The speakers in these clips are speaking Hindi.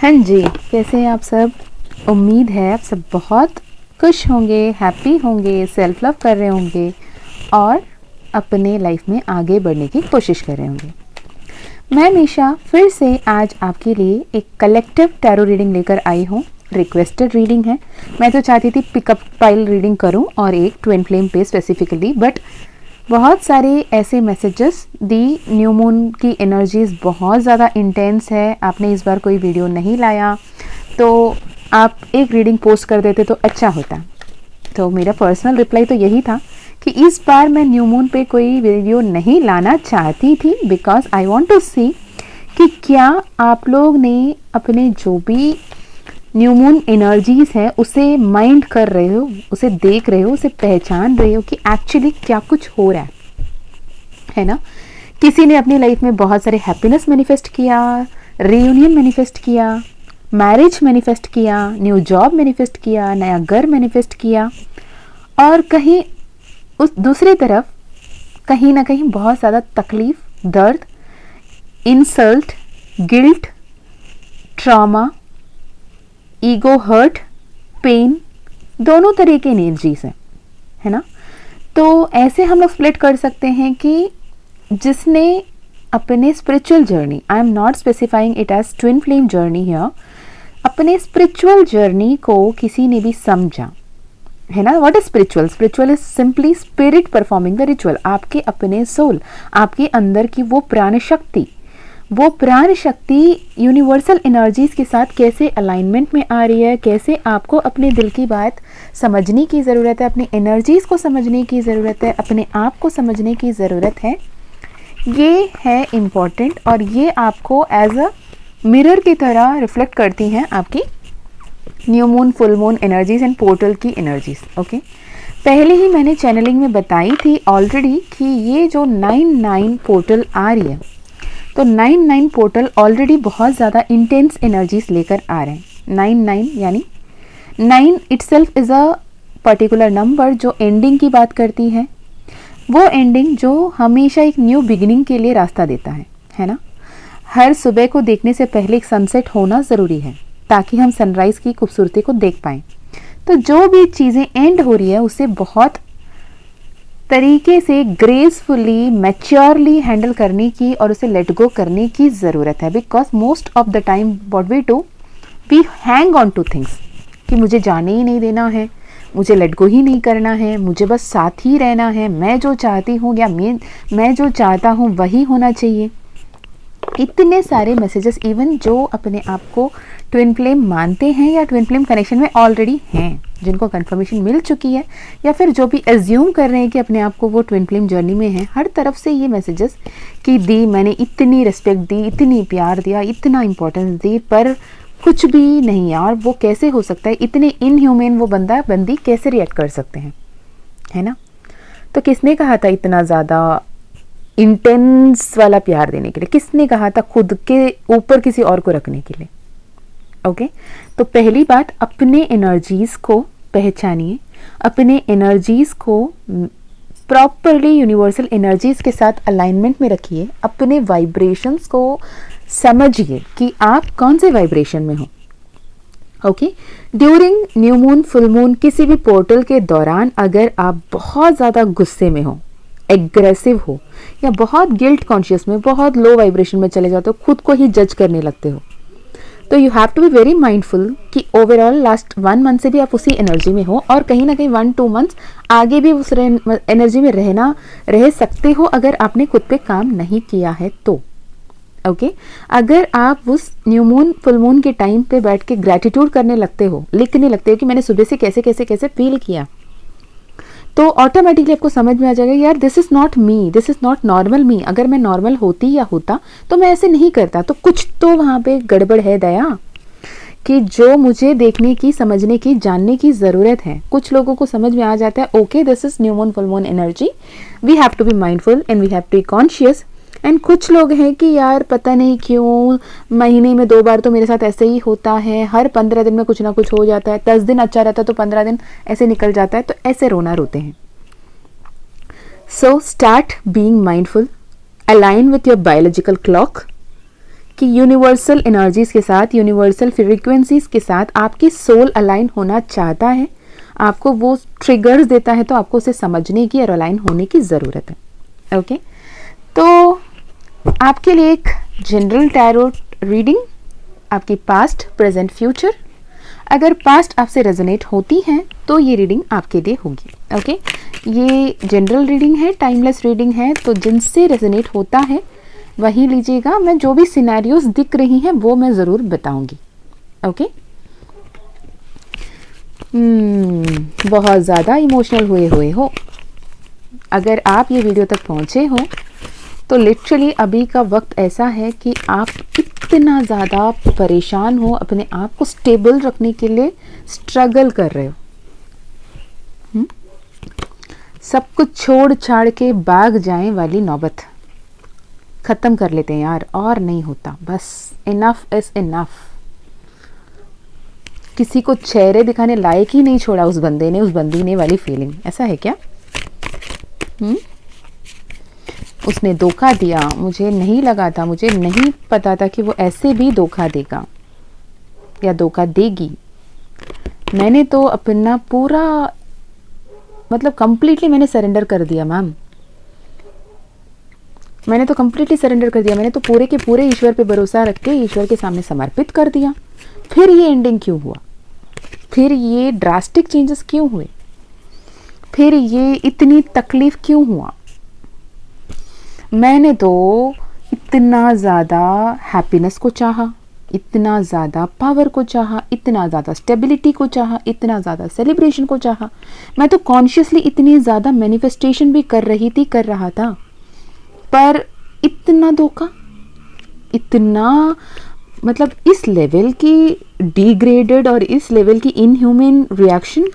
हाँ जी, कैसे हैं आप सब। उम्मीद है आप सब बहुत खुश होंगे, हैप्पी होंगे, सेल्फ लव कर रहे होंगे और अपने लाइफ में आगे बढ़ने की कोशिश कर रहे होंगे। मैं निशा फिर से आज आपके लिए एक कलेक्टिव टैरो रीडिंग लेकर आई हूँ। रिक्वेस्टेड रीडिंग है। मैं तो चाहती थी पिकअप पाइल रीडिंग करूँ और एक ट्विन फ्लेम पे स्पेसिफिकली, बट बहुत सारे ऐसे मैसेजेस दी न्यू मून की एनर्जीज बहुत ज़्यादा इंटेंस है। आपने इस बार कोई वीडियो नहीं लाया तो आप एक रीडिंग पोस्ट कर देते तो अच्छा होता। तो मेरा पर्सनल रिप्लाई तो यही था कि इस बार मैं न्यू मून पे कोई वीडियो नहीं लाना चाहती थी, बिकॉज आई वॉन्ट टू सी कि क्या आप लोग ने अपने जो भी न्यू मून एनर्जीज है उसे माइंड कर रहे हो, उसे देख रहे हो, उसे पहचान रहे हो कि एक्चुअली क्या कुछ हो रहा है ना। किसी ने अपनी लाइफ में बहुत सारे हैप्पीनेस मैनिफेस्ट किया, रियूनियन मैनिफेस्ट किया, मैरिज मैनिफेस्ट किया, न्यू जॉब मैनिफेस्ट किया, नया घर मैनिफेस्ट किया, और कहीं उस दूसरी तरफ कहीं ना कहीं बहुत ज़्यादा तकलीफ, दर्द, insult, guilt, trauma, ego hurt, pain, दोनों तरह के एनर्जीज हैं, है ना। तो ऐसे हम लोग स्प्लिट कर सकते हैं कि जिसने अपने spiritual journey, I am not specifying it as twin flame journey here, अपने स्पिरिचुअल जर्नी को किसी ने भी समझा, है ना। What is spiritual? Spiritual is simply spirit performing the ritual. आपके अपने सोल, आपके अंदर की वो प्राण शक्ति यूनिवर्सल एनर्जीज के साथ कैसे अलाइनमेंट में आ रही है, कैसे आपको अपने दिल की बात समझने की ज़रूरत है, अपनी एनर्जीज को समझने की ज़रूरत है, अपने आप को समझने की ज़रूरत है। ये है इम्पॉर्टेंट और ये आपको एज अ मिरर की तरह रिफ्लेक्ट करती हैं आपकी new moon, full moon energies and portal की एनर्जीज। ओके, पहले ही मैंने चैनलिंग में बताई थी ऑलरेडी कि ये जो 9-9 पोर्टल आ रही है, तो 9-9 पोर्टल ऑलरेडी बहुत ज़्यादा इंटेंस एनर्जीज लेकर आ रहे हैं। 9-9 यानी 9 itself is a particular number जो एंडिंग की बात करती है, वो एंडिंग जो हमेशा एक न्यू बिगिनिंग के लिए रास्ता देता है ना। हर सुबह को देखने से पहले एक सनसेट होना ज़रूरी है ताकि हम सनराइज़ की खूबसूरती को देख पाएँ। तो जो भी चीज़ें एंड हो रही है उसे बहुत तरीके से ग्रेसफुली, मैच्योरली हैंडल करने की और उसे लेट गो करने की ज़रूरत है। Because most of the time what we do, we hang on to things कि मुझे जाने ही नहीं देना है, मुझे लेट गो ही नहीं करना है, मुझे बस साथ ही रहना है, मैं जो चाहती हूँ या मैं जो चाहता हूँ वही होना चाहिए। इतने सारे मैसेजेस, इवन जो अपने आप को ट्विन फ्लेम मानते हैं या ट्विन फ्लेम कनेक्शन में ऑलरेडी हैं, जिनको कंफर्मेशन मिल चुकी है या फिर जो भी एज्यूम कर रहे हैं कि अपने आप को वो ट्विन फ्लेम जर्नी में है, हर तरफ से ये मैसेजेस कि दी, मैंने इतनी रिस्पेक्ट दी, इतनी प्यार दिया, इतना इम्पोर्टेंस दी, पर कुछ भी नहीं यार, वो कैसे हो सकता है, इतने इनह्यूमन वो बंदी कैसे रिएक्ट कर सकते हैं, है ना। तो किसने कहा था इतना ज़्यादा इंटेंस वाला प्यार देने के लिए? किसने कहा था खुद के ऊपर किसी और को रखने के लिए? ओके, तो पहली बात, अपने एनर्जीज को पहचानिए, अपने एनर्जीज को प्रॉपरली यूनिवर्सल एनर्जीज के साथ अलाइनमेंट में रखिए, अपने वाइब्रेशंस को समझिए कि आप कौन से वाइब्रेशन में हो। Okay, during new moon, full moon, किसी भी पोर्टल के दौरान अगर आप बहुत ज़्यादा गुस्से में हो, एग्रेसिव हो, या बहुत गिल्ट कॉन्शियस में, बहुत लो वाइब्रेशन में चले जाते हो, खुद को ही जज करने लगते हो, तो you have to be very mindful कि ओवरऑल लास्ट 1 मंथ से भी आप उसी एनर्जी में हो और कहीं ना कहीं 1-2 मंथ्स आगे भी उस एनर्जी में रह सकते हो अगर आपने खुद पे काम नहीं किया है तो। ओके, अगर आप उस न्यू मून, फुल मून के टाइम पे बैठ के ग्रैटिट्यूड करने लगते हो, लिखने लगते हो कि मैंने सुबह से कैसे कैसे कैसे फील किया, तो ऑटोमेटिकली आपको समझ में आ जाएगा यार, this is not me, this is not normal me. अगर मैं नॉर्मल होती या होता तो मैं ऐसे नहीं करता, तो कुछ तो वहाँ पे गड़बड़ है दया, कि जो मुझे देखने की, समझने की, जानने की ज़रूरत है। कुछ लोगों को समझ में आ जाता है okay this is new moon, full moon energy, we have to be mindful and we have to be conscious. And कुछ लोग हैं कि यार पता नहीं क्यों महीने में 2 बार तो मेरे साथ ऐसे ही होता है, हर 15 दिन में कुछ ना कुछ हो जाता है, 10 दिन अच्छा रहता है तो 15 दिन ऐसे निकल जाता है, तो ऐसे रोना रोते हैं। So start being mindful, align with your biological clock कि यूनिवर्सल एनर्जीज के साथ, यूनिवर्सल फ्रीक्वेंसीज के साथ आपकी सोल अलाइन होना चाहता है, आपको वो ट्रिगर्स देता है, तो आपको उसे समझने की और अलाइन होने की ज़रूरत है। ओके, तो आपके लिए एक जनरल टैरो रीडिंग, आपकी पास्ट, प्रेजेंट, फ्यूचर। अगर पास्ट आपसे रेजोनेट होती हैं तो ये रीडिंग आपके लिए होगी। ओके, ये जनरल रीडिंग है, टाइमलेस रीडिंग है, तो जिनसे रेजोनेट होता है वही लीजिएगा। मैं जो भी सिनेरियोज दिख रही हैं वो मैं ज़रूर बताऊंगी। ओके, बहुत ज़्यादा इमोशनल हुए हो। अगर आप ये वीडियो तक पहुँचे हो तो लिटरली अभी का वक्त ऐसा है कि आप इतना ज़्यादा परेशान हो, अपने आप को स्टेबल रखने के लिए स्ट्रगल कर रहे हो। सब कुछ छोड़ छाड़ के भाग जाए वाली नौबत ख़त्म कर लेते हैं यार, और नहीं होता, बस इनफ इज़ इनफ। किसी को चेहरे दिखाने लायक ही नहीं छोड़ा उस बंदे ने, उस बंदी ने वाली फीलिंग, ऐसा है क्या? उसने धोखा दिया, मुझे नहीं लगा था, मुझे नहीं पता था कि वो ऐसे भी धोखा देगा या धोखा देगी। मैंने तो अपना पूरा मतलब कंप्लीटली मैंने सरेंडर कर दिया मैम, मैंने तो कंप्लीटली सरेंडर कर दिया। मैंने तो पूरे के पूरे ईश्वर पे भरोसा रख के ईश्वर के सामने समर्पित कर दिया। फिर ये एंडिंग क्यों हुआ? फिर ये ड्रास्टिक चेंजेस क्यों हुए? फिर ये इतनी तकलीफ क्यों हुआ? मैंने तो इतना ज़्यादा हैप्पीनेस को चाहा, इतना ज़्यादा पावर को चाहा, इतना ज़्यादा स्टेबिलिटी को चाहा, इतना ज़्यादा सेलिब्रेशन को चाहा। मैं तो कॉन्शियसली इतनी ज़्यादा मैनिफेस्टेशन भी कर रहा था, पर इतना धोखा, इतना मतलब इस लेवल की डिग्रेडेड और इस लेवल की इनह्यूमन रिएक्शन,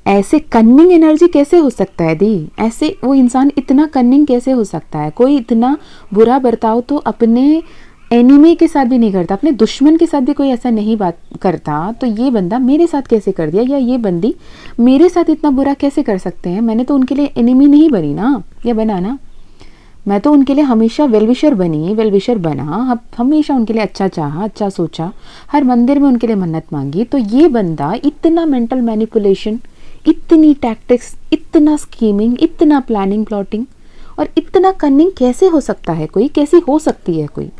ऐसे कन्निंग एनर्जी कैसे हो सकता है दी? ऐसे वो इंसान इतना कन्निंग कैसे हो सकता है? कोई इतना बुरा बर्ताव तो अपने एनिमी के साथ भी नहीं करता, अपने दुश्मन के साथ भी कोई ऐसा नहीं बात करता, तो ये बंदा मेरे साथ कैसे कर दिया, या ये बंदी मेरे साथ इतना बुरा कैसे कर सकते हैं? मैंने तो उनके लिए एनिमी नहीं बनी ना, या बना ना, मैं तो उनके लिए हमेशा वेलविशर बनी, वेलविशर बना, हमेशा उनके लिए अच्छा चाहा, अच्छा सोचा, हर मंदिर में उनके लिए मन्नत मांगी। तो ये बंदा इतना मेंटल मैनिपुलेशन, इतनी टैक्टिक्स, इतना स्कीमिंग, इतना प्लानिंग, प्लॉटिंग और इतना कन्निंग कैसे हो सकता है? कोई कैसी हो सकती है कोई,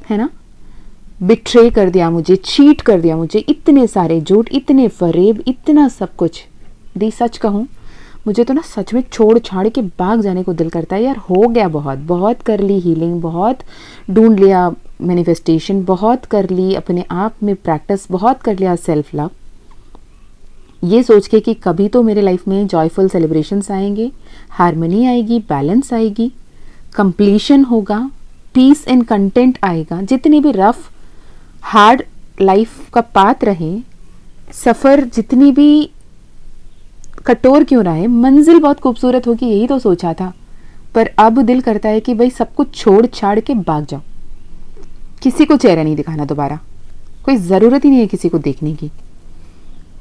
है ना? बिट्रे कर दिया मुझे, चीट कर दिया मुझे, इतने सारे झूठ, इतने फरेब, इतना सब कुछ। दी सच कहूँ, मुझे तो ना सच में छोड़ छाड़ के भाग जाने को दिल करता है यार। हो गया, बहुत बहुत कर ली हीलिंग, बहुत ढूंढ लिया मैनिफेस्टेशन, बहुत कर ली अपने आप में प्रैक्टिस, बहुत कर लिया सेल्फ लव, ये सोच के कि कभी तो मेरे लाइफ में जॉयफुल सेलिब्रेशंस आएंगे, हारमनी आएगी, बैलेंस आएगी, कंप्लीशन होगा, पीस एंड कंटेंट आएगा। जितनी भी रफ हार्ड लाइफ का पाथ रहे, सफ़र जितनी भी कठोर क्यों रहे, मंजिल बहुत खूबसूरत होगी, यही तो सोचा था। पर अब दिल करता है कि भाई सब कुछ छोड़ छाड़ के भाग जाओ, किसी को चेहरा नहीं दिखाना दोबारा, कोई ज़रूरत ही नहीं है किसी को देखने की,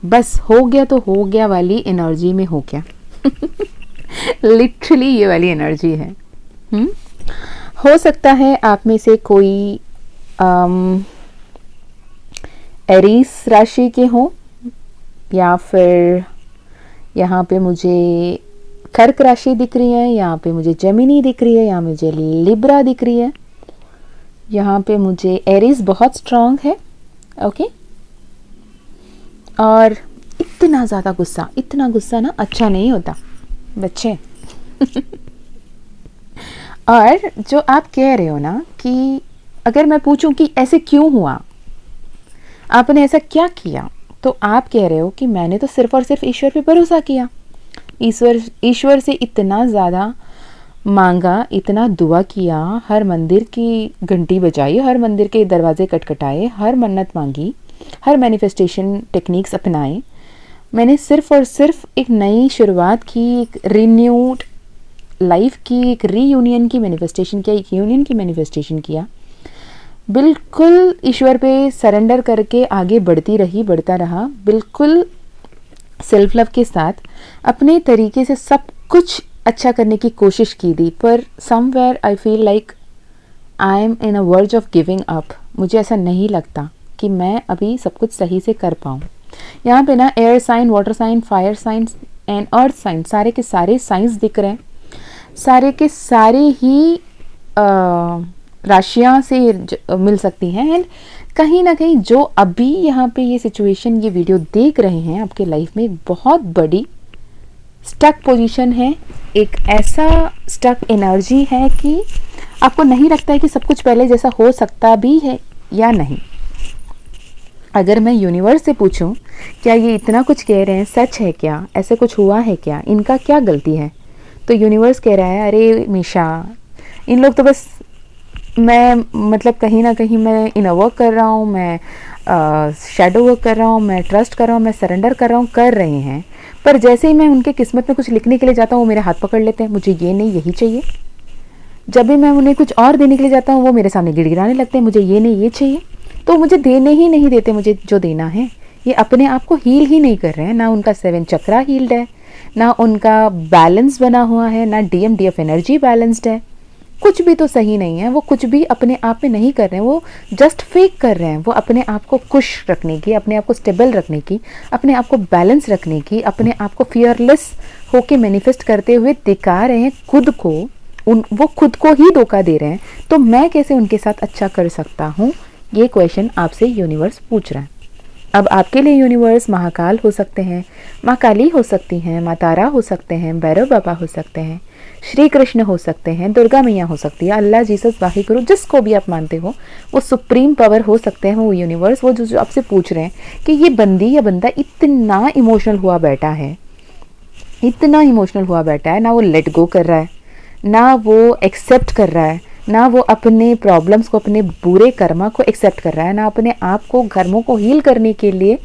बस हो गया तो हो गया वाली एनर्जी में हो गया। लिटरली ये वाली एनर्जी है। हो सकता है आप में से कोई एरीस राशि के हो, या फिर यहाँ पे मुझे कर्क राशि दिख रही है, यहाँ पे मुझे जेमिनी दिख रही है, यहाँ मुझे लिब्रा दिख रही है, यहाँ पे मुझे एरीज बहुत स्ट्रांग है। ओके, और इतना ज़्यादा गुस्सा, इतना गुस्सा ना अच्छा नहीं होता बच्चे। और जो आप कह रहे हो ना कि अगर मैं पूछूं कि ऐसे क्यों हुआ, आपने ऐसा क्या किया, तो आप कह रहे हो कि मैंने तो सिर्फ और सिर्फ ईश्वर पे भरोसा किया, ईश्वर से इतना ज़्यादा मांगा, इतना दुआ किया, हर मंदिर की घंटी बजाई, हर मंदिर के दरवाजे खटखटाए, हर मन्नत मांगी, हर मैनिफेस्टेशन टेक्निक्स अपनाए। मैंने सिर्फ और सिर्फ एक नई शुरुआत की, एक रिन्यूड लाइफ की, एक रीयूनियन की मैनिफेस्टेशन किया, एक यूनियन की मैनिफेस्टेशन किया। बिल्कुल ईश्वर पे सरेंडर करके आगे बढ़ती रही, बढ़ता रहा, बिल्कुल सेल्फ लव के साथ अपने तरीके से सब कुछ अच्छा करने की कोशिश की थी। पर somewhere I feel like I am in a verge of giving up, मुझे ऐसा नहीं लगता कि मैं अभी सब कुछ सही से कर पाऊँ। यहाँ पे ना air sign, water sign, fire signs and earth sign, सारे के सारे साइंस दिख रहे हैं, सारे के सारे ही राशियाँ से मिल सकती हैं। एंड कहीं ना कहीं जो अभी यहाँ पे ये सिचुएशन, ये वीडियो देख रहे हैं, आपके लाइफ में एक बहुत बड़ी स्टक पोजीशन है, एक ऐसा स्टक एनर्जी है कि आपको नहीं लगता है कि सब कुछ पहले जैसा हो सकता भी है या नहीं। अगर मैं यूनिवर्स से पूछूं क्या ये इतना कुछ कह रहे हैं सच है क्या, ऐसे कुछ हुआ है क्या, इनका क्या गलती है, तो यूनिवर्स कह रहा है अरे मीशा, इन लोग तो बस, मैं मतलब कहीं ना कहीं मैं इनर वर्क कर रहा हूँ, मैं शैडो वर्क कर रहा हूँ, मैं ट्रस्ट कर रहा हूँ, मैं सरेंडर कर रहा हूँ, कर रहे हैं, पर जैसे ही मैं उनके किस्मत में कुछ लिखने के लिए जाता हूँ वो मेरे हाथ पकड़ लेते हैं, मुझे ये नहीं यही चाहिए। जब भी मैं उन्हें कुछ और देने के लिए जाता हूँ वो मेरे सामने गिड़गिड़ाने लगते हैं, मुझे ये नहीं ये चाहिए। तो मुझे देने ही नहीं देते मुझे जो देना है। ये अपने आप को हील ही नहीं कर रहे हैं, ना उनका 7 चक्रा हील्ड है, ना उनका बैलेंस बना हुआ है, ना DMDF एनर्जी बैलेंस्ड है, कुछ भी तो सही नहीं है। वो कुछ भी अपने आप में नहीं कर रहे हैं, वो जस्ट फेक कर रहे हैं। वो अपने आप को खुश रखने की, अपने आप को स्टेबल रखने की, अपने आप को बैलेंस रखने की, अपने आप को फियरलेस होके मैनिफेस्ट करते हुए दिखा रहे हैं खुद को। वो खुद को ही धोखा दे रहे हैं, तो मैं कैसे उनके साथ अच्छा कर सकता हूँ, ये क्वेश्चन आपसे यूनिवर्स पूछ रहा है। अब आपके लिए यूनिवर्स महाकाल हो सकते हैं, माँ काली हो सकती हैं, माँ तारा हो सकते हैं, भैरव बाबा हो सकते हैं, श्री कृष्ण हो सकते हैं, दुर्गा मैया हो सकती है, अल्लाह, जीसस, वाहिगुरु, जिसको भी आप मानते हो, वो सुप्रीम पावर हो सकते हैं, वो यूनिवर्स, वो जो आपसे पूछ रहे हैं कि ये बंदी या बंदा इतना इमोशनल हुआ बैठा है, इतना इमोशनल हुआ बैठा है, ना वो लेट गो कर रहा है, ना वो एक्सेप्ट कर रहा है, ना वो अपने प्रॉब्लम्स को, अपने बुरे कर्मा को एक्सेप्ट कर रहा है, ना अपने आप को, कर्मों को हील करने के लिए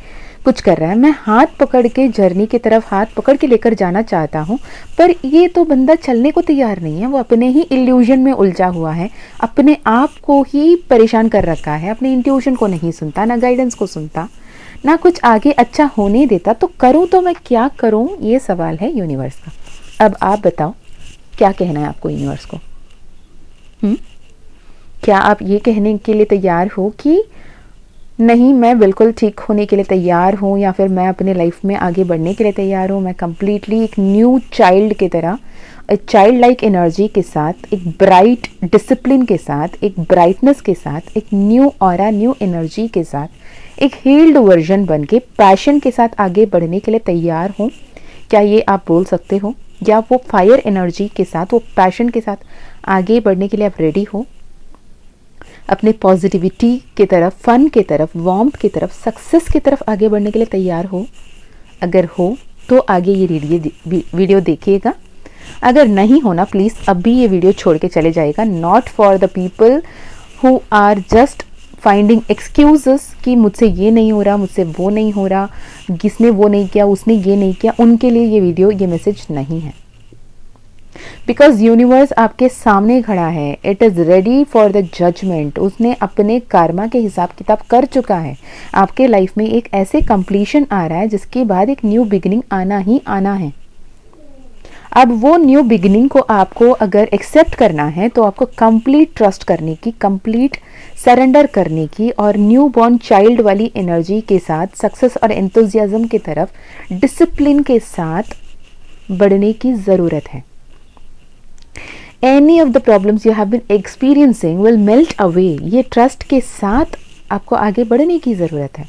कुछ कर रहा है। मैं हाथ पकड़ के जर्नी की तरफ हाथ पकड़ के लेकर जाना चाहता हूँ, पर ये तो बंदा चलने को तैयार नहीं है। वो अपने ही इल्यूजन में उलझा हुआ है, अपने आप को ही परेशान कर रखा है, अपने इंट्यूशन को नहीं सुनता, ना गाइडेंस को सुनता, ना कुछ आगे अच्छा होने देता। तो करूँ तो मैं क्या करूँ, ये सवाल है यूनिवर्स का। अब आप बताओ क्या कहना है आपको यूनिवर्स को। क्या आप ये कहने के लिए तैयार हो कि नहीं, मैं बिल्कुल ठीक होने के लिए तैयार हूँ, या फिर मैं अपने लाइफ में आगे बढ़ने के लिए तैयार हूँ, मैं कम्प्लीटली एक न्यू चाइल्ड की तरह, एक चाइल्ड लाइक एनर्जी के साथ, एक ब्राइट डिसिप्लिन के साथ, एक ब्राइटनेस के साथ, एक न्यू ऑरा, न्यू एनर्जी के साथ, एक हील्ड वर्जन बन के पैशन के साथ आगे बढ़ने के लिए तैयार हूँ? क्या ये आप बोल सकते हो? या वो फायर एनर्जी के साथ, वो पैशन के साथ आगे बढ़ने के लिए आप रेडी हो? अपने पॉजिटिविटी की तरफ, फन की तरफ, वार्मथ की तरफ, सक्सेस की तरफ आगे बढ़ने के लिए तैयार हो? अगर हो तो आगे ये वीडियो देखिएगा। अगर नहीं होना, प्लीज़ अभी ये वीडियो छोड़ के चले जाएगा। Not for the people who are just finding excuses कि मुझसे ये नहीं हो रहा, मुझसे वो नहीं हो रहा, किसने वो नहीं किया, उसने ये नहीं किया, उनके लिए ये वीडियो, ये मैसेज नहीं है। बिकॉज यूनिवर्स आपके सामने खड़ा है, it is ready for the judgment. उसने अपने कर्मा के हिसाब किताब कर चुका है। आपके लाइफ में एक ऐसे कंप्लीशन आ रहा है जिसके बाद एक न्यू बिगिनिंग आना ही आना है। अब वो न्यू बिगिनिंग को आपको अगर एक्सेप्ट करना है तो आपको कंप्लीट ट्रस्ट करने की, कंप्लीट सरेंडर करने की, और न्यू बॉर्न चाइल्ड वाली एनर्जी के साथ सक्सेस और एंथुजियाज्म की तरफ डिसिप्लिन के साथ बढ़ने की ज़रूरत है। Any of the problems you have been experiencing will melt away। ये ट्रस्ट के साथ आपको आगे बढ़ने की ज़रूरत है।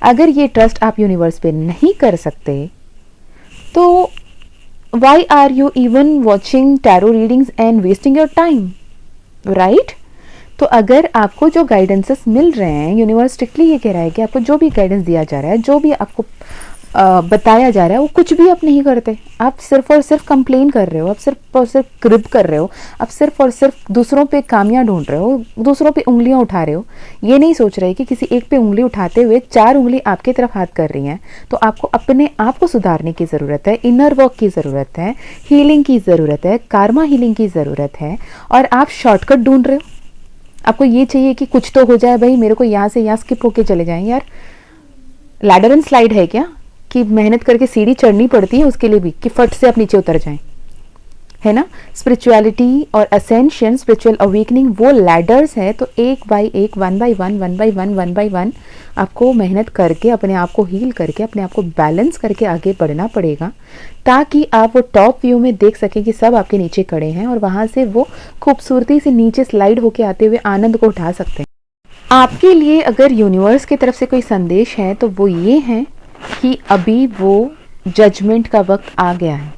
अगर ये ट्रस्ट आप यूनिवर्स पे नहीं कर सकते तो why are you even watching tarot readings and wasting your time, right? तो अगर आपको जो गाइडेंसेस मिल रहे हैं, यूनिवर्स स्ट्रिक्टली ये कह रहा है कि आपको जो भी गाइडेंस दिया जा रहा है, जो भी आपको बताया जा रहा है, वो कुछ भी आप नहीं करते। आप सिर्फ और सिर्फ कंप्लेन कर रहे हो, आप सिर्फ और सिर्फ क्रिब कर रहे हो, आप सिर्फ और सिर्फ दूसरों पे खामियां ढूंढ रहे हो, दूसरों पे उंगलियां उठा रहे हो। ये नहीं सोच रहे कि किसी एक पे उंगली उठाते हुए 4 उंगली आपकी तरफ हाथ कर रही हैं। तो आपको अपने आप को सुधारने की ज़रूरत है, इनर वर्क की ज़रूरत है, हीलिंग की ज़रूरत है, कार्मा हीलिंग की ज़रूरत है। और आप शॉर्टकट ढूंढ रहे हो। आपको ये चाहिए कि कुछ तो हो जाए भाई, मेरे को यहाँ से यहाँ स्किप होके चले जाएं। यार लैडर एंड स्लाइड है क्या कि मेहनत करके सीढ़ी चढ़नी पड़ती है उसके लिए भी, कि फट से आप नीचे उतर जाएं? है ना। स्पिरिचुअलिटी और असेंशन, स्पिरिचुअल अवेकनिंग वो लैडर्स है, तो एक बाय एक, वन बाय वन आपको मेहनत करके अपने आप को हील करके अपने आप को बैलेंस करके आगे बढ़ना पड़ेगा, ताकि आप वो टॉप व्यू में देख सकें कि सब आपके नीचे खड़े हैं और वहाँ से वो खूबसूरती से नीचे स्लाइड होके आते हुए आनंद को उठा सकते हैं। आपके लिए अगर यूनिवर्स की तरफ से कोई संदेश है तो वो ये है कि अभी वो जजमेंट का वक्त आ गया है।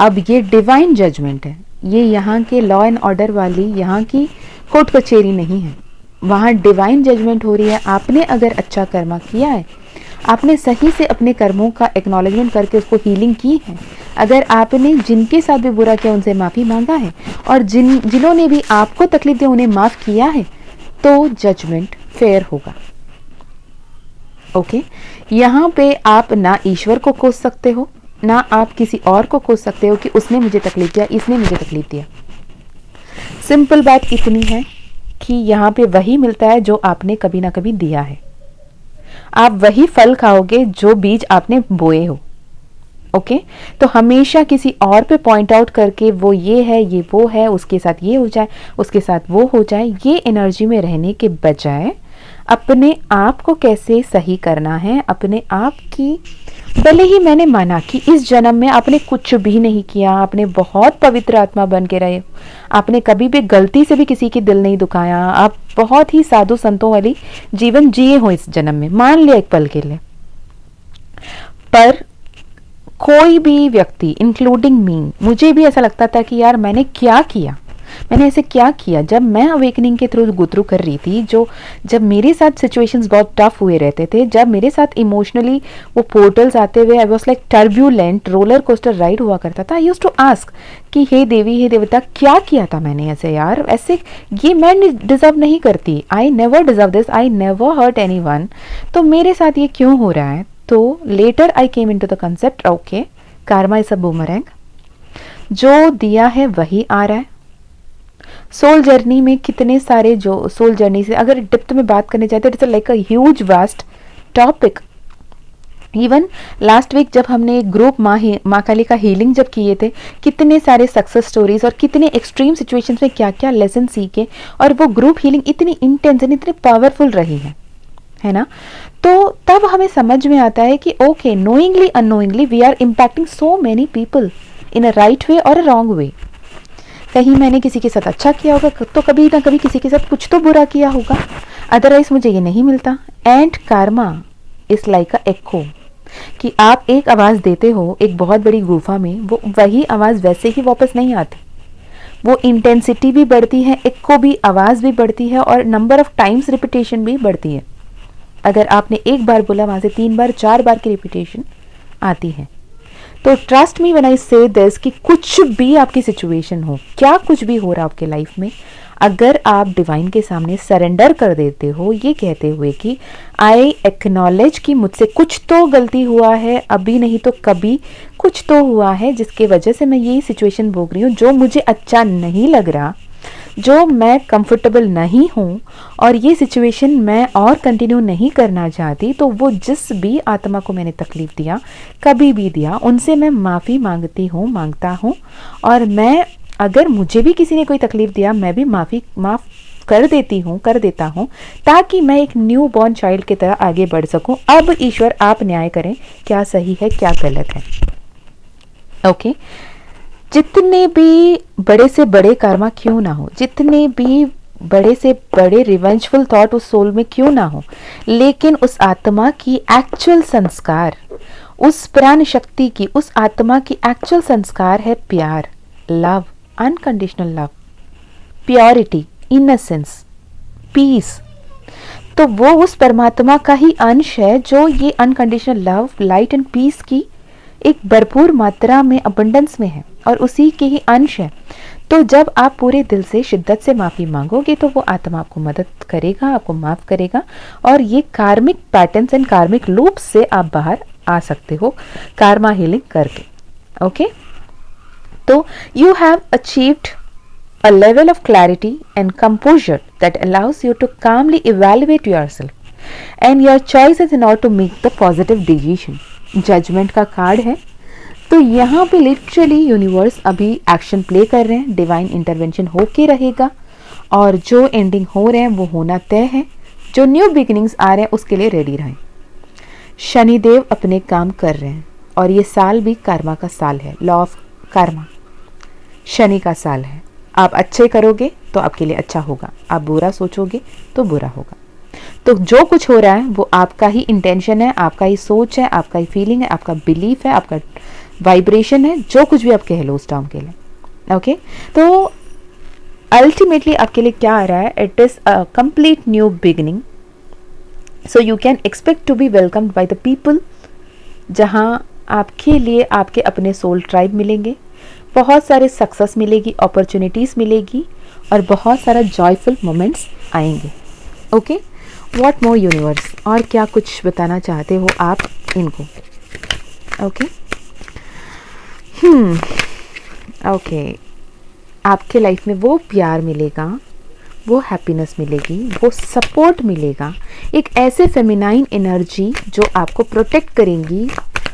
अब ये डिवाइन जजमेंट है, ये यहाँ के लॉ एंड ऑर्डर वाली यहाँ की कोर्ट कचहरी नहीं है, वहाँ डिवाइन जजमेंट हो रही है। आपने अगर अच्छा कर्मा किया है, आपने सही से अपने कर्मों का एक्नॉलेजमेंट करके उसको हीलिंग की है, अगर आपने जिनके साथ भी बुरा किया उनसे माफ़ी मांगा है और जिन्होंने भी आपको तकलीफ दी उन्हें माफ़ किया है, तो जजमेंट फेयर होगा। ओके, यहाँ पे आप ना ईश्वर को कोस सकते हो, ना आप किसी और को कोस सकते हो कि उसने मुझे तकलीफ दिया, इसने मुझे तकलीफ दिया। सिंपल बात इतनी है कि यहाँ पे वही मिलता है जो आपने कभी ना कभी दिया है। आप वही फल खाओगे जो बीज आपने बोए हो। ओके, तो हमेशा किसी और पे पॉइंट आउट करके वो ये है, ये वो है, उसके साथ ये हो जाए, उसके साथ वो हो जाए, ये एनर्जी में रहने के बजाय अपने आप को कैसे सही करना है, अपने आप की, भले ही मैंने माना कि इस जन्म में आपने कुछ भी नहीं किया, आपने बहुत पवित्र आत्मा बन के रहे, आपने कभी भी गलती से भी किसी की दिल नहीं दुखाया, आप बहुत ही साधु संतों वाली जीवन जिए हो इस जन्म में, मान लिया एक पल के लिए। पर कोई भी व्यक्ति इंक्लूडिंग मी, मुझे भी ऐसा लगता था कि यार मैंने क्या किया, मैंने ऐसे क्या किया। जब मैं अवेकनिंग के थ्रू गुथरू कर रही थी, जब मेरे साथ सिचुएशंस बहुत टफ हुए रहते थे, जब मेरे साथ इमोशनली वो पोर्टल्स आते हुए I was like turbulent roller coaster ride हुआ करता था, आई यूज्ड टू आस्क कि हे देवी, हे देवता, क्या किया था मैंने ऐसे यार, ऐसे ये मैं डिजर्व नहीं करती, I never deserve this, I never hurt anyone, तो मेरे साथ ये क्यों हो रहा है। तो later I came into the concept, okay karma is a boomerang, जो दिया है वही आ रहा है। सोल जर्नी में कितने सारे, जो सोल जर्नी से अगर डेप्थ में बात करने जाते हैं, it's like a huge vast topic. Even last week जब हमने ग्रुप माँ काली का हीलिंग जब किए थे, कितने सारे सक्सेस स्टोरीज और कितने एक्सट्रीम सिचुएशंस में क्या क्या लेसन सीखे, और वो ग्रुप हीलिंग इतनी इंटेंस एंड इतनी पावरफुल रही है ना। तो तब हमें समझ में आता है कि okay, knowingly unknowingly we are impacting so many people in a right way और अ रॉन्ग वे। कहीं मैंने किसी के साथ अच्छा किया होगा, तो कभी ना कभी किसी के साथ कुछ तो बुरा किया होगा, अदरवाइज मुझे ये नहीं मिलता। And karma is like a echo, कि आप एक आवाज़ देते हो एक बहुत बड़ी गुफा में, वो वही आवाज़ वैसे ही वापस नहीं आती, वो इंटेंसिटी भी बढ़ती है, एको भी, आवाज़ भी बढ़ती है, और नंबर ऑफ टाइम्स रिपीटेशन भी बढ़ती है। अगर आपने एक बार बोला, वहाँ से 3 बार 4 बार की रिपीटेशन आती है। तो ट्रस्ट मी व्हेन आई से दिस कि कुछ भी आपकी सिचुएशन हो, क्या कुछ भी हो रहा है आपके लाइफ में, अगर आप डिवाइन के सामने सरेंडर कर देते हो ये कहते हुए कि आई एक्नॉलेज कि मुझसे कुछ तो गलती हुआ है, अभी नहीं तो कभी कुछ तो हुआ है जिसके वजह से मैं ये सिचुएशन भोग रही हूँ, जो मुझे अच्छा नहीं लग रहा, जो मैं कंफर्टेबल नहीं हूँ, और ये सिचुएशन मैं और कंटिन्यू नहीं करना चाहती, तो वो जिस भी आत्मा को मैंने तकलीफ दिया, कभी भी दिया, उनसे मैं माफ़ी मांगता हूँ। और मैं, अगर मुझे भी किसी ने कोई तकलीफ दिया, मैं भी माफ़ कर देता हूँ, ताकि मैं एक न्यू बॉर्न चाइल्ड की तरह आगे बढ़ सकूँ। अब ईश्वर आप न्याय करें, क्या सही है क्या गलत है। ओके, जितने भी बड़े से बड़े कर्मा क्यों ना हो, जितने भी बड़े से बड़े रिवेंजफुल थॉट उस सोल में क्यों ना हो, लेकिन उस आत्मा की एक्चुअल संस्कार, उस प्राण शक्ति की, उस आत्मा की एक्चुअल संस्कार है प्यार, love, unconditional love, purity, innocence, peace. तो वो उस परमात्मा का ही अंश है जो ये unconditional love, light and peace की एक भरपूर मात्रा में, अबंडेंस में है, और उसी के ही अंश है। तो जब आप पूरे दिल से शिद्दत से माफ़ी मांगोगे, तो वो आत्मा आपको मदद करेगा, आपको माफ़ करेगा, और ये कार्मिक पैटर्न्स एंड कार्मिक लूप्स से आप बाहर आ सकते हो कार्मा हीलिंग करके। ओके, तो you have achieved a level of clarity and composure that allows you to calmly evaluate yourself and your choices in order to make the positive decision. Judgment का कार्ड है, तो यहाँ पे लिटरली यूनिवर्स अभी एक्शन प्ले कर रहे हैं, डिवाइन इंटरवेंशन होके रहेगा और जो एंडिंग हो रहे हैं वो होना तय है। जो न्यू बिगिनिंग्स आ रहे हैं उसके लिए रेडी रहें। शनिदेव अपने काम कर रहे हैं और ये साल भी कर्मा का साल है, लॉ ऑफ कर्मा, शनि का साल है। आप अच्छे करोगे तो आपके लिए अच्छा होगा, आप बुरा सोचोगे तो बुरा होगा। तो जो कुछ हो रहा है वो आपका ही इंटेंशन है, आपका ही सोच है, आपका ही फीलिंग है, आपका बिलीफ है, आपका वाइब्रेशन है, जो कुछ भी आप कह लो उस टर्म के लिए। ओके, तो अल्टीमेटली आपके लिए क्या आ रहा है? It is a complete new beginning, so you can expect to be welcomed by the people, जहां आपके लिए आपके अपने सोल ट्राइब मिलेंगे, बहुत सारे सक्सेस मिलेगी, अपॉर्चुनिटीज मिलेगी और बहुत सारा जॉयफुल मोमेंट्स आएंगे। ओके, व्हाट मोर यूनिवर्स, और क्या कुछ बताना चाहते हो आप इनको? ओके, ओके, आपके लाइफ में वो प्यार मिलेगा, वो हैप्पीनेस मिलेगी, वो सपोर्ट मिलेगा, एक ऐसे फेमिनाइन एनर्जी जो आपको प्रोटेक्ट करेंगी,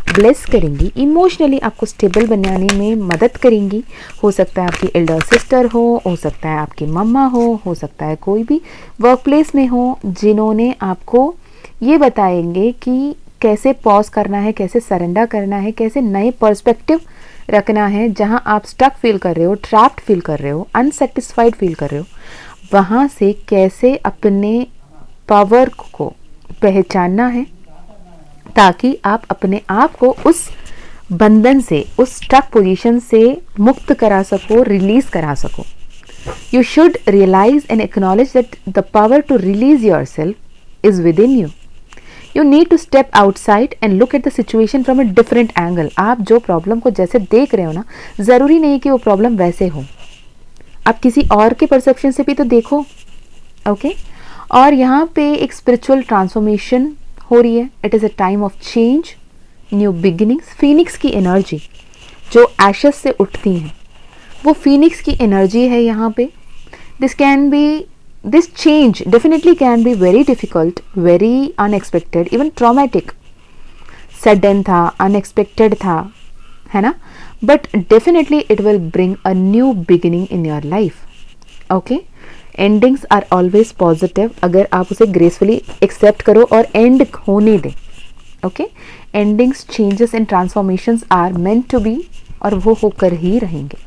ब्लेस करेंगी, इमोशनली आपको स्टेबल बनाने में मदद करेंगी। हो सकता है आपकी एल्डर सिस्टर हो सकता है आपकी मम्मा हो सकता है कोई भी वर्क प्लेस में हो, जिन्होंने आपको ये बताएंगे कि कैसे पॉज करना है, कैसे सरेंडर करना है, कैसे नए पर्सपेक्टिव रखना है। जहां आप स्टक फील कर रहे हो, ट्रैप्ड फील कर रहे हो, अनसेटिस्फाइड फील कर रहे हो, वहाँ से कैसे अपने पावर को पहचानना है ताकि आप अपने आप को उस बंधन से, उस स्टक पोजीशन से मुक्त करा सको, रिलीज करा सको। You should realise and acknowledge that the power to release yourself is within you. You need to step outside and look at the situation from a different angle. आप जो प्रॉब्लम को जैसे देख रहे हो ना, ज़रूरी नहीं कि वो प्रॉब्लम वैसे हो, आप किसी और के परसेप्शन से भी तो देखो। ओके, और यहाँ पे एक स्पिरिचुअल ट्रांसफॉर्मेशन हो रही है। It is a time of change, new beginnings. Phoenix की एनर्जी जो एशेस से उठती हैं, वो फीनिक्स की एनर्जी है यहाँ पे। This change definitely can be very difficult, very unexpected, even traumatic, sudden था, unexpected था, है ना? But definitely it will bring a new beginning in your life. Okay? Endings are always positive अगर आप उसे gracefully accept करो और end होने दें। Okay? Endings, changes and transformations are meant to be, और वो होकर ही रहेंगे।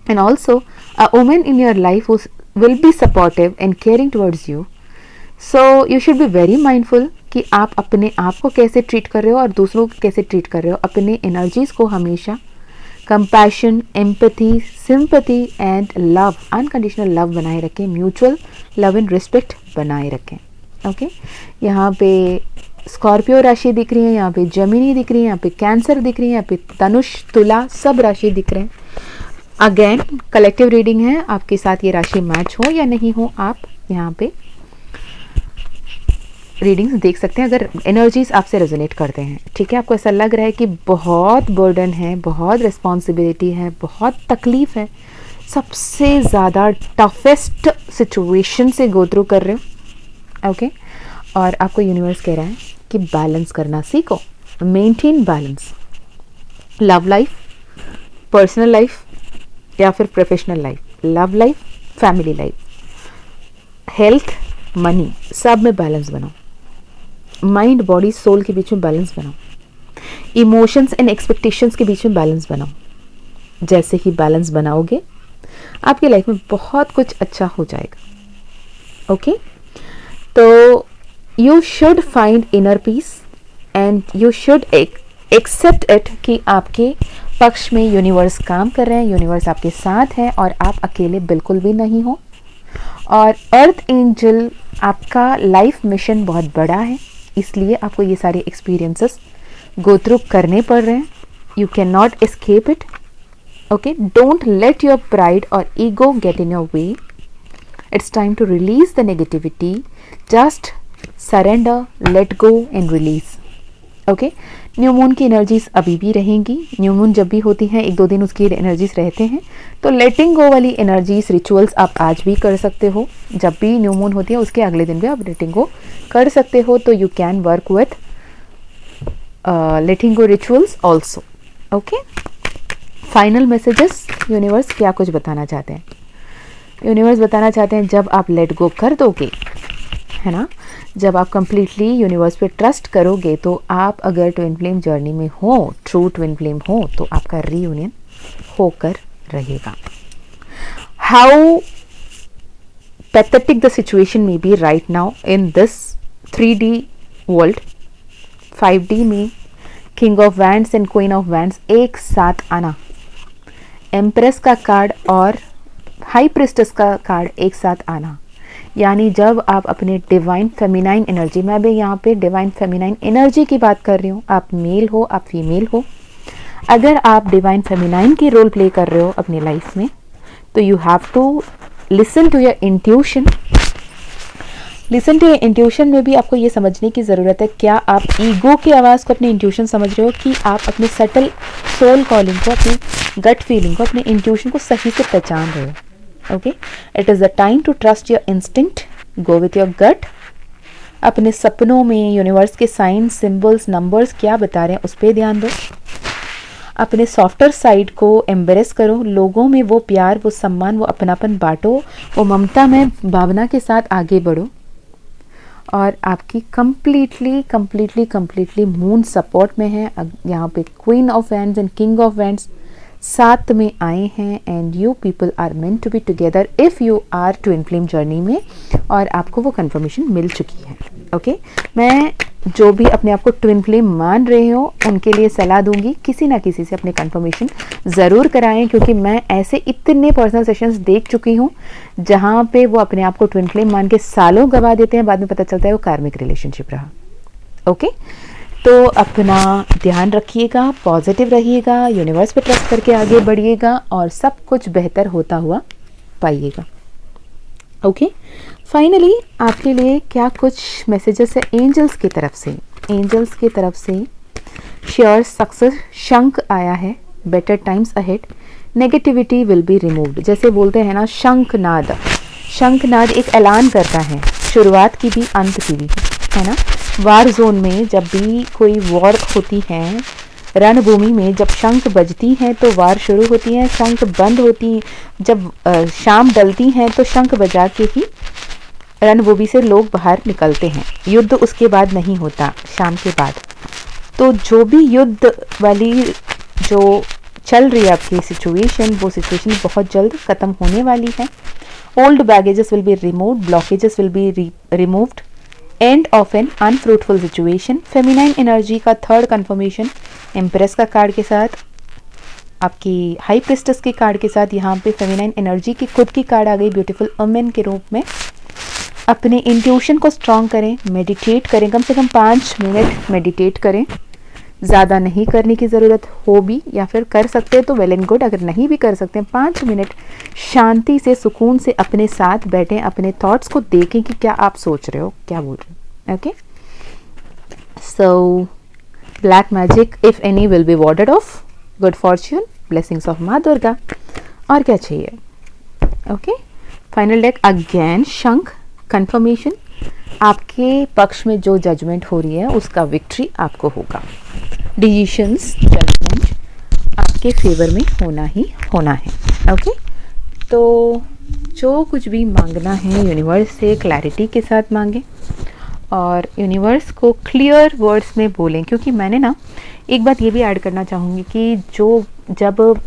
And also a woman in your life who will be supportive and caring towards you, so you should be very mindful कि आप अपने आप को कैसे ट्रीट कर रहे हो और दूसरों को कैसे ट्रीट कर रहे हो। अपने एनर्जीज को हमेशा compassion, empathy, sympathy and love, unconditional love बनाए रखें, म्यूचुअल लव एंड रिस्पेक्ट बनाए रखें। ओके, यहाँ पे स्कॉर्पियो राशि दिख रही है, यहाँ पे जेमिनी दिख रही है, यहाँ पे कैंसर दिख रही है, यहाँ पे धनुष, तुला, सब राशि दिख रहे हैं। अगेन कलेक्टिव रीडिंग है, आपके साथ ये राशि मैच हो या नहीं हो, आप यहाँ पे रीडिंग्स देख सकते हैं अगर एनर्जीज आपसे रेजोनेट करते हैं। ठीक है, आपको ऐसा लग रहा है कि बहुत बर्डन है, बहुत रिस्पॉन्सिबिलिटी है, बहुत तकलीफ है, सबसे ज़्यादा टफेस्ट सिचुएशन से गो थ्रू कर रहे हो। ओके, और आपको यूनिवर्स कह रहा है कि बैलेंस करना सीखो, maintain balance, love life, personal life या फिर professional life, love life, family life, health, money, सब में बैलेंस बनाओ। माइंड, बॉडी, सोल के बीच में बैलेंस बनाओ। इमोशंस एंड एक्सपेक्टेशंस के बीच में बैलेंस बनाओ। जैसे ही बैलेंस बनाओगे आपकी लाइफ में बहुत कुछ अच्छा हो जाएगा। ओके, तो you should find inner peace and you should accept it कि आपके पक्ष में यूनिवर्स काम कर रहे हैं, यूनिवर्स आपके साथ है और आप अकेले बिल्कुल भी नहीं हो। और अर्थ एंजल, आपका लाइफ मिशन बहुत बड़ा है, इसलिए आपको ये सारे एक्सपीरियंसेस गो थ्रू करने पड़ रहे हैं। You can not escape it. Okay, don't let your pride और ego get in your way. It's time to release the negativity, just surrender, let go and release. Okay, new moon की एनर्जीज अभी भी रहेंगी। न्यू मून जब भी होती हैं 1-2 दिन उसकी एनर्जीज रहते हैं, तो लेटिंग गो वाली एनर्जीज, रिचुअल्स आप आज भी कर सकते हो। जब भी न्यू मून होती है उसके अगले दिन भी आप लेटिंग गो कर सकते हो, तो you can work with letting go rituals also. Okay, final messages universe क्या कुछ बताना चाहते हैं? यूनिवर्स बताना चाहते हैं जब आप लेट गो कर दोगे, है ना, जब आप कंप्लीटली यूनिवर्स पे ट्रस्ट करोगे, तो आप अगर ट्विन फ्लेम जर्नी में हो, ट्रू ट्विन फ्लेम हो, तो आपका रीयूनियन होकर रहेगा. How pathetic the situation may be right now in this 3D world, 5D में king of wands and queen of wands एक साथ आना, एम्प्रेस का कार्ड और हाई प्रिस्टेस का कार्ड एक साथ आना, यानी जब आप अपने डिवाइन फेमिनाइन एनर्जी, मैं भी यहाँ पे डिवाइन फेमिनाइन एनर्जी की बात कर रही हूँ, आप मेल हो आप फीमेल हो, अगर आप डिवाइन फेमिनाइन की रोल प्ले कर रहे हो अपनी लाइफ में, तो you have to listen to your intuition. Listen to your intuition में भी आपको ये समझने की ज़रूरत है, क्या आप ईगो की आवाज़ को अपने इंट्यूशन समझ रहे हो, कि आप अपने सटल सोल कॉलिंग को, अपनी गट फीलिंग को, अपने इंट्यूशन को सही से पहचान रहे हो. Okay, it is the time to trust your instinct, go with your gut. अपने सपनों में यूनिवर्स के साइंस, सिंबल्स, नंबर्स क्या बता रहे हैं उस पर ध्यान दो. अपने सॉफ्टर साइड को एम्ब्रेस करो, लोगों में वो प्यार, वो सम्मान, वो अपनापन बांटो, वो ममता में भावना के साथ आगे बढ़ो. और आपकी कंप्लीटली मून सपोर्ट में है. यहाँ पे queen of wands and king of wands साथ में आए हैं, and you people are meant to be together if you are twin flame journey में, और आपको वो कंफर्मेशन मिल चुकी है. ओके, मैं जो भी अपने आप को ट्विन फ्लेम मान रहे हो उनके लिए सलाह दूंगी, किसी ना किसी से अपने कंफर्मेशन ज़रूर कराएं, क्योंकि मैं ऐसे इतने पर्सनल सेशंस देख चुकी हूँ जहाँ पे वो अपने आप को ट्विन फ्लेम मान के सालों गवा देते हैं, बाद में पता चलता है वो कार्मिक रिलेशनशिप रहा. ओके, तो अपना ध्यान रखिएगा, पॉजिटिव रहिएगा, यूनिवर्स पे ट्रस्ट करके आगे बढ़िएगा, और सब कुछ बेहतर होता हुआ पाइएगा. ओके, फाइनली आपके लिए क्या कुछ मैसेजेस है एंजल्स की तरफ से? एंजल्स की तरफ से श्योर सक्सेस शंख आया है, better times ahead, negativity will be removed. जैसे बोलते हैं ना, शंखनाद, शंखनाद एक ऐलान करता है, शुरुआत की भी अंत की भी, है ना. वार जोन में जब भी कोई वॉर होती है, रणभूमि में जब शंख बजती हैं तो वार शुरू होती है, शंख बंद होती, जब शाम डलती है तो शंख बजा के ही रणभूमि से लोग बाहर निकलते हैं. युद्ध उसके बाद नहीं होता, शाम के बाद. तो जो भी युद्ध वाली जो चल रही है आपकी सिचुएशन, वो सिचुएशन बहुत जल्द ख़त्म होने वाली है. Old baggages will be removed, blockages will be removed, end of an unfruitful situation. Feminine energy का थर्ड कंफर्मेशन एम्प्रेस का कार्ड के साथ, आपकी हाई प्रिस्टेस के कार्ड के साथ, यहाँ पे फेमिनाइन एनर्जी की खुद की कार्ड आ गई ब्यूटीफुल वुमेन के रूप में. अपने इंट्यूशन को स्ट्रॉन्ग करें, मेडिटेट करें, कम से कम 5 मिनट मेडिटेट करें. ज़्यादा नहीं करने की ज़रूरत हो भी, या फिर कर सकते हैं तो वेल एंड गुड, अगर नहीं भी कर सकते हैं 5 मिनट शांति से, सुकून से अपने साथ बैठें, अपने थॉट्स को देखें कि क्या आप सोच रहे हो, क्या बोल रहे हो. Okay, so black magic if any will be warded off, good fortune, blessings of Maa Durga. और क्या चाहिए? ओके, फाइनल डेक अगेन शंख कंफर्मेशन. आपके पक्ष में जो जजमेंट हो रही है उसका विक्ट्री आपको होगा. डिसीशंस, जजमेंट आपके फेवर में होना ही होना है. ओके, तो जो कुछ भी मांगना है यूनिवर्स से क्लैरिटी के साथ मांगे, और यूनिवर्स को क्लियर वर्ड्स में बोलें. क्योंकि मैंने ना एक बात ये भी ऐड करना चाहूँगी कि जब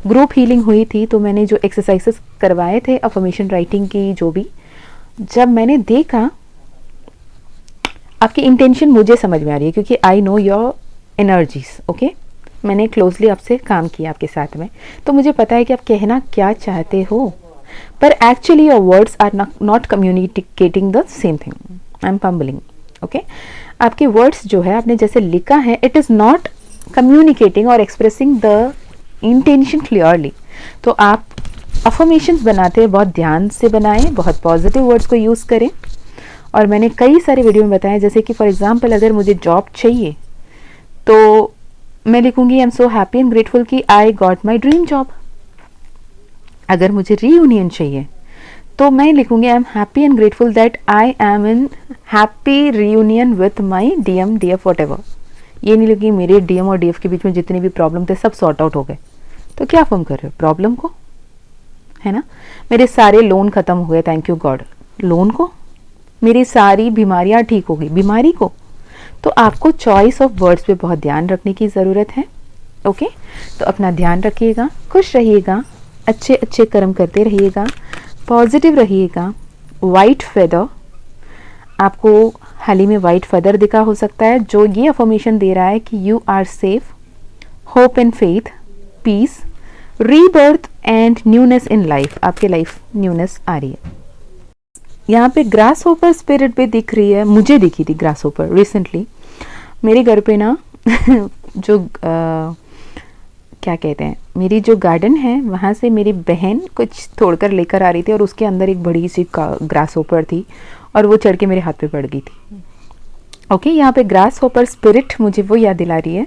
ग्रुप हीलिंग हुई थी, तो मैंने जो एक्सरसाइजेस करवाए थे अफर्मेशन राइटिंग की, जो भी, जब मैंने देखा आपकी इंटेंशन मुझे समझ में आ रही है, क्योंकि I know your energies. Okay, मैंने क्लोजली आपसे काम किया आपके साथ में, तो मुझे पता है कि आप कहना क्या चाहते हो, पर actually your words are not communicating the same thing. I am fumbling. Okay, आपके वर्ड्स जो है आपने जैसे लिखा है, इट इज़ नॉट कम्युनिकेटिंग और एक्सप्रेसिंग द इंटेंशन क्लियरली. तो आप अफर्मेशंस बनाते हैं, बहुत ध्यान से बनाएं, बहुत पॉजिटिव वर्ड्स को यूज़ करें. और मैंने कई सारे वीडियो में बताया, जैसे कि फॉर एग्जांपल अगर मुझे जॉब चाहिए तो मैं लिखूंगी I am so happy and grateful कि I got my dream job. अगर मुझे रीयूनियन चाहिए तो मैं लिखूंगी I am happy and grateful that I am in happy reunion with my DM, DF, whatever. ये नहीं लगी मेरे डीएम और डीएफ के बीच में जितने भी प्रॉब्लम थे सब सॉर्ट आउट हो गए, तो क्या अफर्म कर रहे हो? प्रॉब्लम को, है ना। मेरे सारे लोन खत्म हो गए, थैंक यू गॉड। लोन को, मेरी सारी बीमारियां ठीक हो गई, बीमारी को। तो आपको चॉइस ऑफ वर्ड्स पे बहुत ध्यान रखने की ज़रूरत है। ओके, तो अपना ध्यान रखिएगा, खुश रहिएगा, अच्छे अच्छे कर्म करते रहिएगा, पॉजिटिव रहिएगा। वाइट फेदर, आपको हाल ही में वाइट फेदर दिखा हो सकता है, जो ये अफर्मेशन दे रहा है कि you are safe, hope and faith, peace, rebirth and newness in life. आपके लाइफ न्यूनेस आ रही है। यहाँ पे ग्रास होपर स्पिरिट भी दिख रही है, मुझे दिखी थी ग्रास होपर रिसेंटली मेरे घर पे ना जो क्या कहते हैं, मेरी जो गार्डन है वहाँ से मेरी बहन कुछ तोड़कर लेकर आ रही थी और उसके अंदर एक बड़ी सी ग्रास होपर थी और वो चढ़ के मेरे हाथ पे पड़ गई थी। ओके, यहाँ पे ग्रास होपर स्पिरिट मुझे वो याद दिला रही है।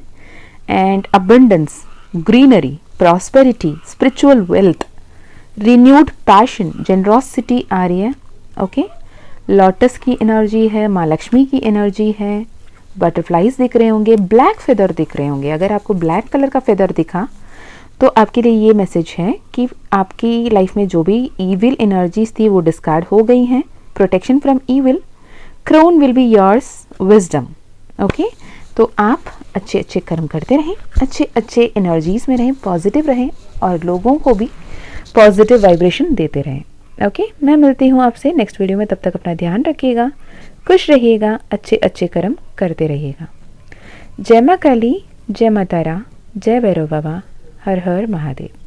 And abundance, greenery, prosperity, spiritual wealth, renewed passion, generosity आ रही है। ओके, लोटस की एनर्जी है, माँ लक्ष्मी की एनर्जी है, बटरफ्लाइज दिख रहे होंगे, ब्लैक फेदर दिख रहे होंगे। अगर आपको ब्लैक कलर का फेदर दिखा तो आपके लिए ये मैसेज है कि आपकी लाइफ में जो भी ईविल एनर्जीज थी वो डिस्कार्ड हो गई हैं। Protection from evil, crown will be yours, wisdom. Okay, तो आप अच्छे अच्छे कर्म करते रहें, अच्छे अच्छे एनर्जीज में रहें, पॉजिटिव रहें और लोगों को भी पॉजिटिव वाइब्रेशन देते रहें। ओके, मैं मिलती हूँ आपसे नेक्स्ट वीडियो में। तब तक अपना ध्यान रखिएगा, खुश रहिएगा, अच्छे अच्छे कर्म करते रहिएगा। जय माँ काली, जय माँ तारा, जय भैरव बाबा, हर हर महादेव।